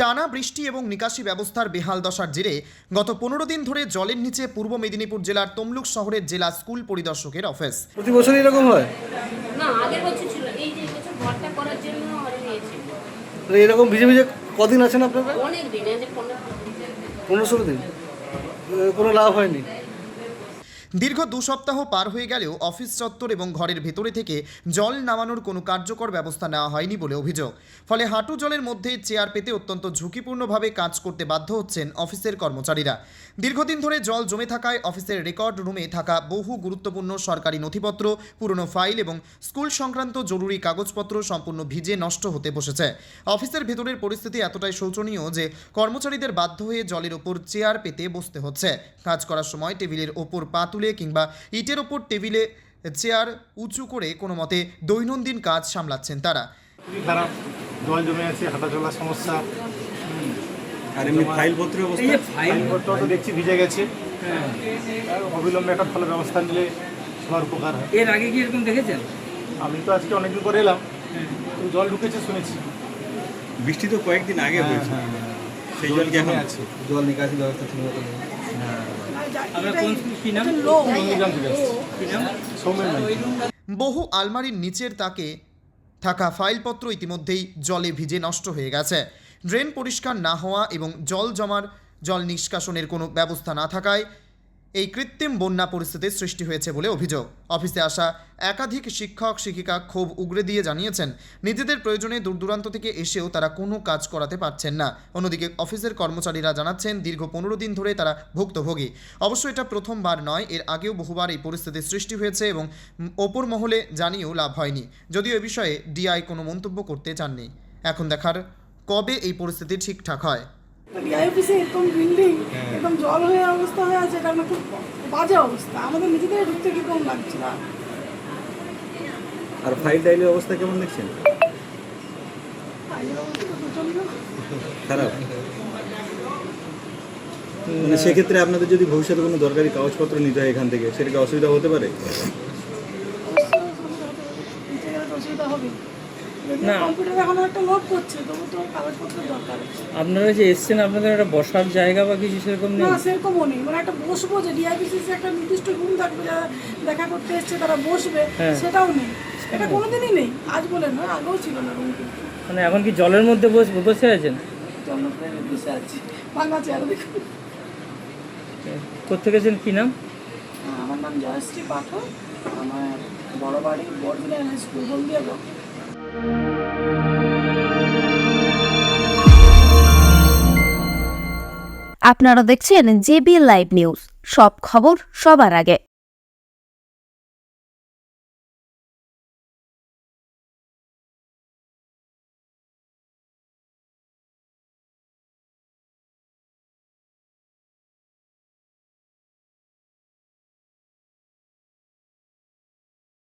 টানা বৃষ্টি এবং নিকাশি ব্যবস্থার বেহাল দশার জেরে গত 15 দিন ধরে জলের নিচে পূর্ব মেদিনীপুর জেলার তমলুক শহরের জেলা স্কুল পরিদর্শকের অফিস। প্রতি বছর এরকম হয় না, আগের বছর ছিল, এই যে বছর ঘরটা করার জন্য আরো নিয়েছে। এরকম ভিজে ভিজে কদিন আছেন আপনারা? অনেক দিন, এই যে 15-16 দিন। কোনো লাভ হয়নি। দীর্ঘ 2 সপ্তাহ পার হয়ে গেলেও অফিস চত্বর এবং ঘরের ভেতরে থেকে জল নামানোর কোনো কার্যকর ব্যবস্থা নেওয়া হয়নি বলে অভিযোগ। ফলে হাঁটু জলের মধ্যে চেয়ার পেতে অত্যন্ত ঝুঁকিপূর্ণভাবে কাজ করতে বাধ্য হচ্ছেন অফিসের কর্মচারীরা। দীর্ঘদিন ধরে জল জমে থাকায় অফিসের রেকর্ড রুমে থাকা বহু গুরুত্বপূর্ণ সরকারি নথিপত্র, পুরনো ফাইল এবং স্কুল সংক্রান্ত জরুরি কাগজপত্র সম্পূর্ণ ভিজে নষ্ট হতে বসেছে। অফিসের ভেতরের পরিস্থিতি এতটাই শোচনীয় যে কর্মচারীদের বাধ্য হয়ে জলের ওপর চেয়ার পেতে বসতে হচ্ছে। কাজ করার সময় টেবিলের ওপর পা তুলে কিংবা ইটের ওপর টেবিলে চেয়ার উঁচু করে কোনো মতে দৈনন্দিন কাজ সামলাচ্ছেন তারা। খুবই খারাপ, জল জমে আছে, হাঁটা চলার সমস্যা। আর এমনি ফাইলপত্রের অবস্থা? ফাইলপত্র তো দেখছি ভিজে গেছে। আর অবিলম্বে একটা ভালো ব্যবস্থা নিলে সবার উপকার হয়। এর আগে কি এরকম দেখেছেন? আমি তো আজকে অনেকদিন পরে এলাম, তো জল ঢুকেছে শুনেছি। বৃষ্টি তো কয়েকদিন আগে হয়েছে, সেই জল কি এখন আছে? জল নিকাশি ব্যবস্থা ঠিক মতো নেই। আপনার কোন কি নাম? নন্দীগ্রাম থেকে এসেছি। কি নাম? সৌমেন মাইতি। বহু আলমারির নিচের তাকে থাকা ফাইলপত্র ইতিমধ্যেই জলে ভিজে নষ্ট হয়ে গেছে। ড্রেন পরিষ্কার না হওয়া এবং জল নিষ্কাশনের কোনো ব্যবস্থা না থাকায় এই কৃত্রিম বন্যা পরিস্থিতির সৃষ্টি হয়েছে বলে অভিযোগ। অফিসে আসা একাধিক শিক্ষক শিক্ষিকা ক্ষোভ উগরে দিয়ে জানিয়েছেন নিজেদের প্রয়োজনে দূরদূরান্ত থেকে এসেও তারা কোনো কাজ করাতে পারছেন না। অন্যদিকে অফিসের কর্মচারীরা জানাচ্ছেন দীর্ঘ 15 দিন ধরে তারা ভুক্তভোগী। অবশ্য এটা প্রথমবার নয়, এর আগেও বহুবার এই পরিস্থিতির সৃষ্টি হয়েছে এবং ওপর মহলে জানিয়েও লাভ হয়নি। যদিও এ বিষয়ে ডিআই কোনো মন্তব্য করতে চাননি। এখন দেখার কবে এই পরিস্থিতি ঠিকঠাক হয়। ডিআই অফিসে এরকম বিল্ডিং একদম জল হয়ে অবস্থা হয়ে আছে, এটা খুব বাজে অবস্থা। আমাদের নিজেদের ঢুকতে কি কম লাগছে না। আর ফাইল টাইলের অবস্থা কেমন দেখছেন? খারাপ। মানে সেক্ষেত্রে আপনাদের যদি ভবিষ্যতে কোনো দরকারি কাগজপত্র নিতে হয় এখান থেকে, সেটা কি অসুবিধা হতে পারে? অসুবিধা হবে না। কম্পিউটার এখন একটা লোড করছে, তবু তো কাগজপত্র দরকার। আপনারা যে এসছেন, আপনাদের একটা বসার জায়গা বা কিছু সেরকম নেই? না, সেরকমও নেই। মানে একটা বসবো যে ডিআইপিসিসি একটা নির্দিষ্ট রুম থাকবে, যারা দেখা করতে এসছে তারা বসবে, সেটাও নেই। এটা কোনোদিনই নেই, আজ বলে নয়, আগেও ছিল না রুম। মানে এখন কি জলের মধ্যে বসে আছেন? জন্মপ্রাণী বসে আছি, ভাঙা চেয়ার দেখুন। কোথেকে গেছেন, কি নাম? আমার নাম জয়শ্রী পাঠক, আমার বড় বাড়ি বড়দিনা স্কুল হলদিয়া ব্লক। আপনারা দেখছেন জেবি লাইভ নিউজ, সব খবর সবার আগে।